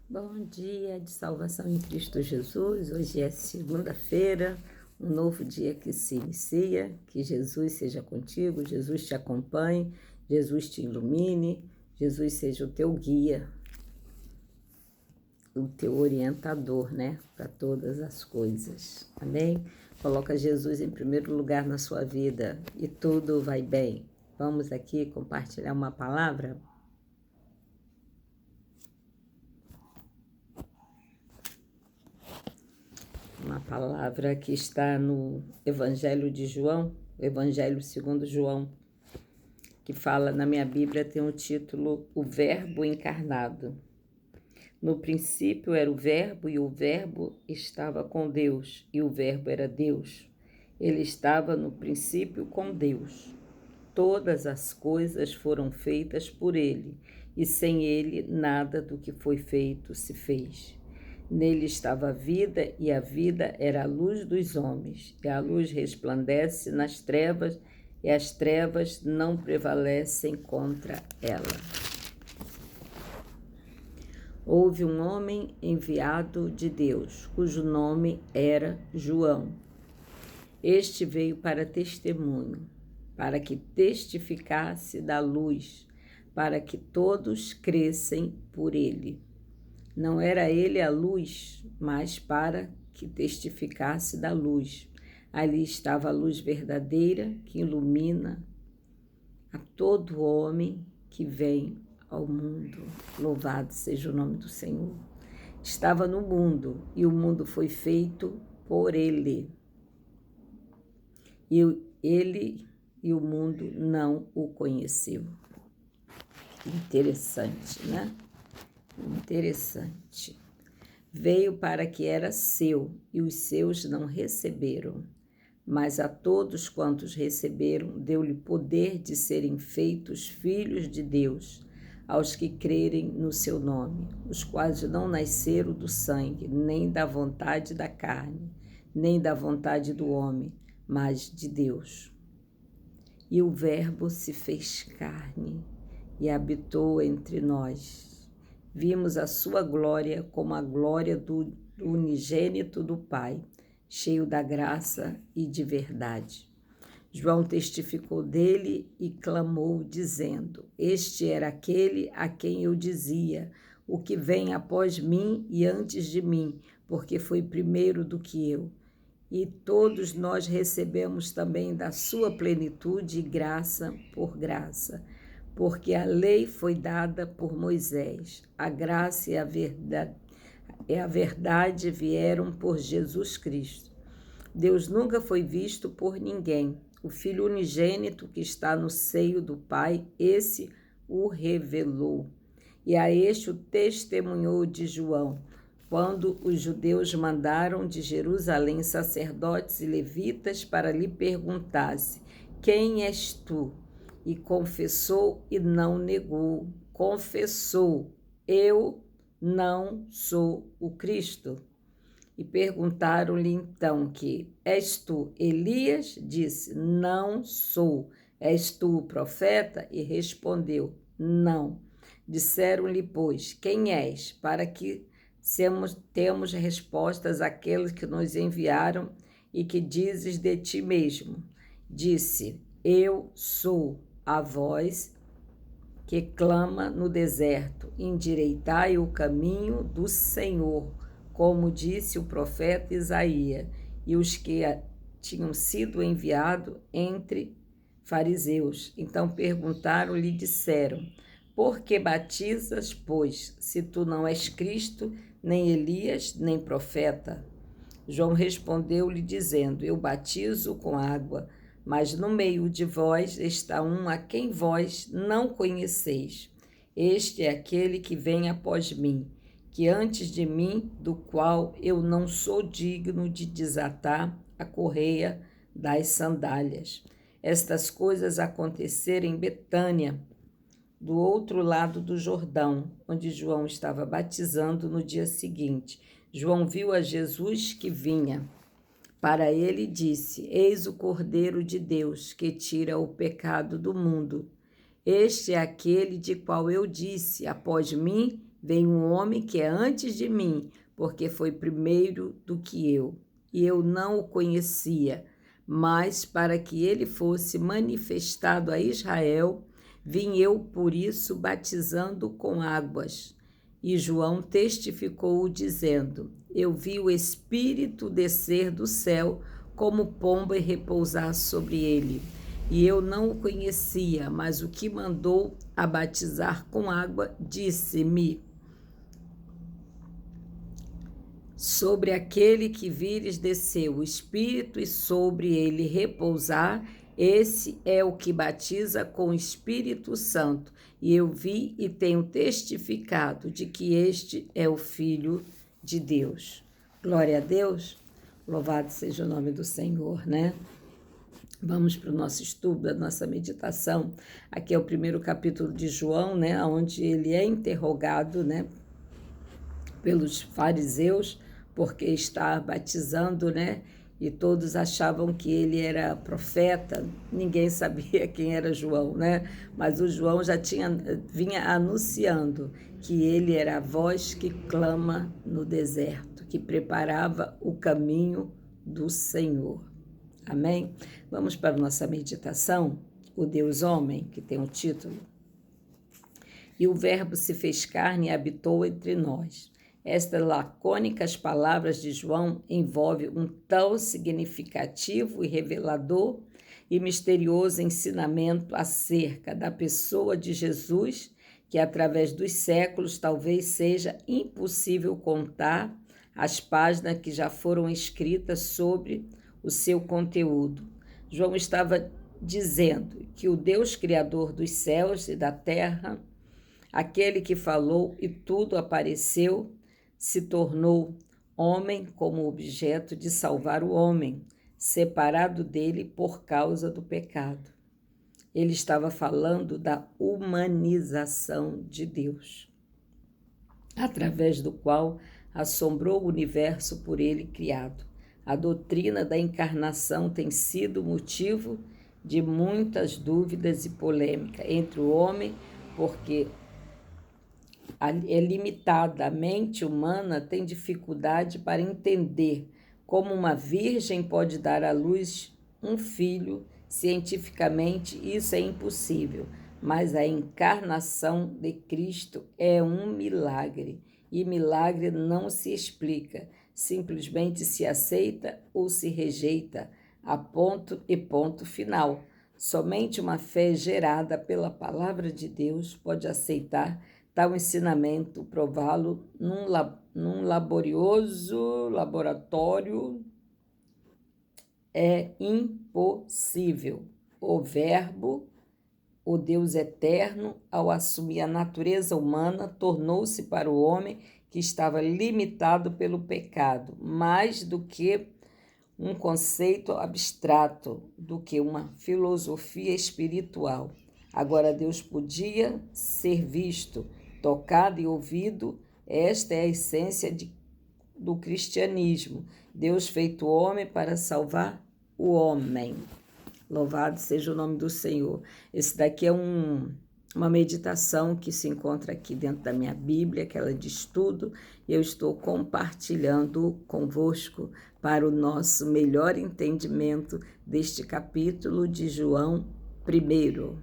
Bom dia de salvação em Cristo Jesus. Hoje é segunda-feira, um novo dia que se inicia. Que Jesus seja contigo, Jesus te acompanhe, Jesus te ilumine, Jesus seja o teu guia, o teu orientador, né, para todas as coisas. Amém? Coloca Jesus em primeiro lugar na sua vida e tudo vai bem. Vamos aqui compartilhar uma palavra? Uma palavra que está no Evangelho de João, o Evangelho segundo João, que fala, na minha Bíblia tem o título O Verbo Encarnado. No princípio era o Verbo, e o Verbo estava com Deus, e o Verbo era Deus. Ele estava no princípio com Deus. Todas as coisas foram feitas por ele, e sem ele nada do que foi feito se fez. Nele estava a vida, e a vida era a luz dos homens. E a luz resplandece nas trevas, e as trevas não prevalecem contra ela. Houve um homem enviado de Deus, cujo nome era João. Este veio para testemunho, para que testificasse da luz, para que todos crescem por ele. Não era ele a luz, mas para que testificasse da luz. Ali estava a luz verdadeira que ilumina a todo homem que vem ao mundo. Louvado seja o nome do Senhor. Estava no mundo e o mundo foi feito por ele. E ele e o mundo não o conheceu. Interessante, né? Interessante. Veio para que era seu, e os seus não receberam. Mas a todos quantos receberam, deu-lhe poder de serem feitos filhos de Deus, aos que crerem no seu nome, os quais não nasceram do sangue, nem da vontade da carne, nem da vontade do homem, mas de Deus. E o Verbo se fez carne e habitou entre nós. Vimos a sua glória como a glória do unigênito do Pai, cheio da graça e de verdade. João testificou dele e clamou, dizendo: Este era aquele a quem eu dizia, o que vem após mim e antes de mim, porque foi primeiro do que eu. E todos nós recebemos também da sua plenitude graça por graça. Porque a lei foi dada por Moisés, a graça e a verdade vieram por Jesus Cristo. Deus nunca foi visto por ninguém. O Filho unigênito que está no seio do Pai, esse o revelou. E a este o testemunhou de João, quando os judeus mandaram de Jerusalém sacerdotes e levitas para lhe perguntasse: Quem és tu? E confessou e não negou. Confessou: Eu não sou o Cristo. E perguntaram-lhe então que: És tu Elias? Disse: Não sou. És tu o profeta? E respondeu: Não. Disseram-lhe, pois: Quem és? Para que temos respostas àqueles que nos enviaram e que dizes de ti mesmo. Disse: Eu sou a voz que clama no deserto: endireitai o caminho do Senhor, como disse o profeta Isaías. E os que tinham sido enviados entre fariseus, então perguntaram-lhe e disseram: Por que batizas, pois, se tu não és Cristo, nem Elias, nem profeta? João respondeu-lhe dizendo: Eu batizo com água, mas no meio de vós está um a quem vós não conheceis. Este é aquele que vem após mim, que antes de mim, do qual eu não sou digno de desatar a correia das sandálias. Estas coisas aconteceram em Betânia, do outro lado do Jordão, onde João estava batizando no dia seguinte. João viu a Jesus que vinha para ele e disse: Eis o Cordeiro de Deus, que tira o pecado do mundo. Este é aquele de qual eu disse: Após mim vem um homem que é antes de mim, porque foi primeiro do que eu, e eu não o conhecia, mas para que ele fosse manifestado a Israel, vim eu por isso batizando com águas. E João testificou, dizendo: eu vi o Espírito descer do céu como pomba e repousar sobre ele. E eu não o conhecia, mas o que mandou a batizar com água disse-me: sobre aquele que vires descer o Espírito e sobre ele repousar, esse é o que batiza com o Espírito Santo. E eu vi e tenho testificado de que este é o Filho de Deus. Glória a Deus. Louvado seja o nome do Senhor, né? Vamos para o nosso estudo, a nossa meditação. Aqui é o primeiro capítulo de João, né? Onde ele é interrogado, né? Pelos fariseus, porque está batizando, né? E todos achavam que ele era profeta, ninguém sabia quem era João, né? Mas o João já vinha anunciando que ele era a voz que clama no deserto, que preparava o caminho do Senhor. Amém? Vamos para a nossa meditação, o Deus Homem, que tem um título. E o Verbo se fez carne e habitou entre nós. Estas lacônicas palavras de João envolvem um tão significativo e revelador e misterioso ensinamento acerca da pessoa de Jesus, que através dos séculos talvez seja impossível contar as páginas que já foram escritas sobre o seu conteúdo. João estava dizendo que o Deus Criador dos céus e da terra, aquele que falou e tudo apareceu, se tornou homem como objeto de salvar o homem, separado dele por causa do pecado. Ele estava falando da humanização de Deus, através do qual assombrou o universo por ele criado. A doutrina da encarnação tem sido motivo de muitas dúvidas e polêmica entre o homem, porque é limitada. A mente humana tem dificuldade para entender como uma virgem pode dar à luz um filho. Cientificamente, isso é impossível, mas a encarnação de Cristo é um milagre, e milagre não se explica, simplesmente se aceita ou se rejeita, a ponto e ponto final. Somente uma fé gerada pela palavra de Deus pode aceitar tal ensinamento, prová-lo num laborioso laboratório é impossível. O Verbo, o Deus eterno, ao assumir a natureza humana, tornou-se para o homem que estava limitado pelo pecado, mais do que um conceito abstrato, do que uma filosofia espiritual. Agora Deus podia ser visto, tocado e ouvido. Esta é a essência do cristianismo. Deus feito homem para salvar o homem. Louvado seja o nome do Senhor. Esse daqui é uma meditação que se encontra aqui dentro da minha Bíblia, que ela é de estudo, e eu estou compartilhando convosco para o nosso melhor entendimento deste capítulo de João 1.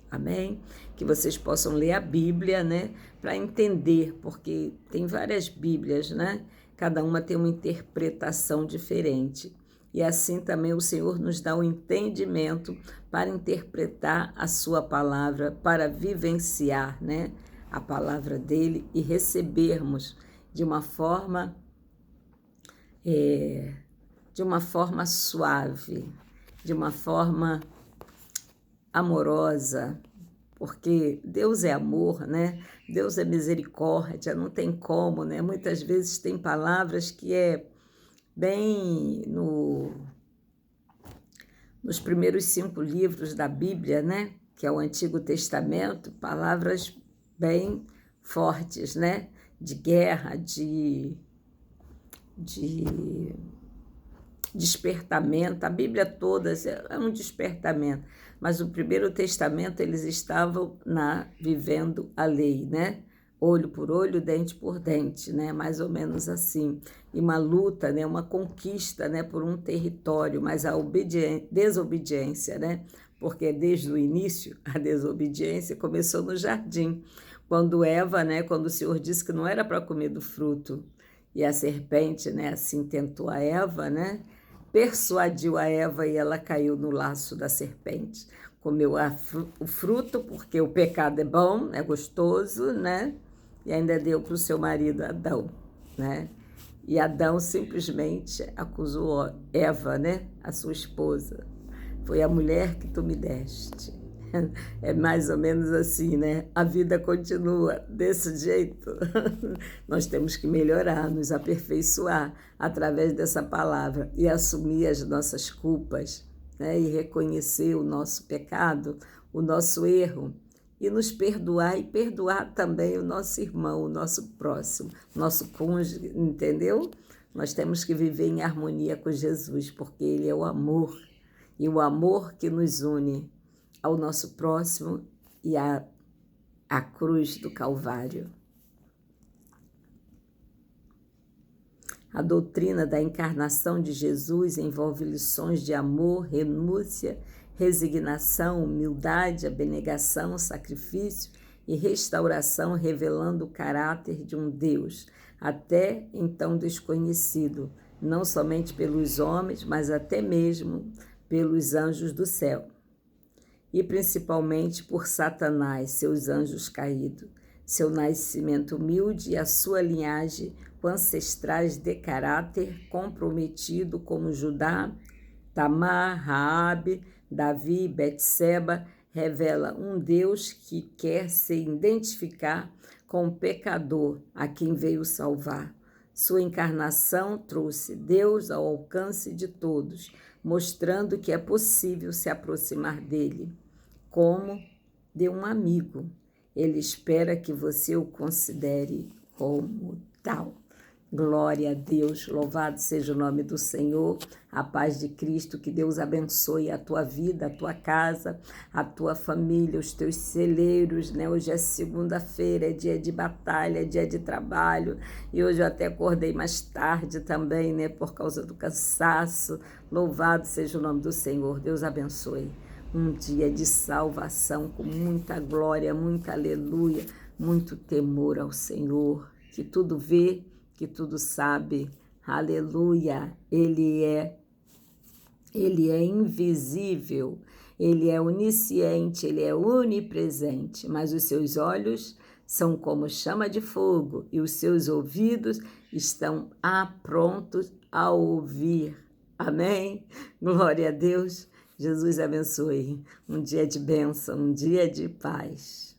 Amém? Que vocês possam ler a Bíblia, né? Para entender, porque tem várias Bíblias, né? Cada uma tem uma interpretação diferente. E assim também o Senhor nos dá o entendimento para interpretar a sua palavra, para vivenciar, né, a palavra dele e recebermos de uma forma suave, de uma forma amorosa, porque Deus é amor, né? Deus é misericórdia, não tem como, né? Muitas vezes tem palavras que bem nos primeiros 5 livros da Bíblia, né? Que é o Antigo Testamento, palavras bem fortes, né? De guerra, de despertamento. A Bíblia toda é um despertamento, mas o Primeiro Testamento eles estavam vivendo a lei, né? olho por olho, dente por dente, né? Mais ou menos assim. E uma luta, né? Uma conquista, né? Por um território, mas a desobediência, né? Porque desde o início a desobediência começou no jardim, quando Eva, né? Quando o Senhor disse que não era para comer do fruto, e a serpente, né? Assim tentou a Eva, né? Persuadiu a Eva e ela caiu no laço da serpente. Comeu o fruto, porque o pecado é bom, é gostoso, né? E ainda deu para o seu marido Adão, né? E Adão simplesmente acusou Eva, né? A sua esposa. Foi a mulher que tu me deste. É mais ou menos assim, né? A vida continua desse jeito. Nós temos que melhorar, nos aperfeiçoar através dessa palavra e assumir as nossas culpas, né? E reconhecer o nosso pecado, o nosso erro, e nos perdoar e perdoar também o nosso irmão, o nosso próximo, nosso cônjuge, entendeu? Nós temos que viver em harmonia com Jesus, porque Ele é o amor, e o amor que nos une ao nosso próximo e à cruz do Calvário. A doutrina da encarnação de Jesus envolve lições de amor, renúncia, resignação, humildade, abnegação, sacrifício e restauração, revelando o caráter de um Deus, até então desconhecido, não somente pelos homens, mas até mesmo pelos anjos do céu. E principalmente por Satanás, seus anjos caídos, seu nascimento humilde e a sua linhagem com ancestrais de caráter comprometido como Judá, Tamar, Raabe, Davi e Betseba, revela um Deus que quer se identificar com o pecador a quem veio salvar. Sua encarnação trouxe Deus ao alcance de todos, mostrando que é possível se aproximar dele, como de um amigo. Ele espera que você o considere como tal. Glória a Deus, louvado seja o nome do Senhor, a paz de Cristo, que Deus abençoe a tua vida, a tua casa, a tua família, os teus celeiros, né? Hoje é segunda-feira, é dia de batalha, é dia de trabalho, e hoje eu até acordei mais tarde também, né? Por causa do cansaço. Louvado seja o nome do Senhor, Deus abençoe. Um dia de salvação com muita glória, muita aleluia, muito temor ao Senhor, que tudo vê, que tudo sabe, aleluia, Ele é invisível, Ele é onisciente, Ele é onipresente, mas os seus olhos são como chama de fogo e os seus ouvidos estão prontos a ouvir, amém? Glória a Deus, Jesus abençoe, um dia de bênção, um dia de paz.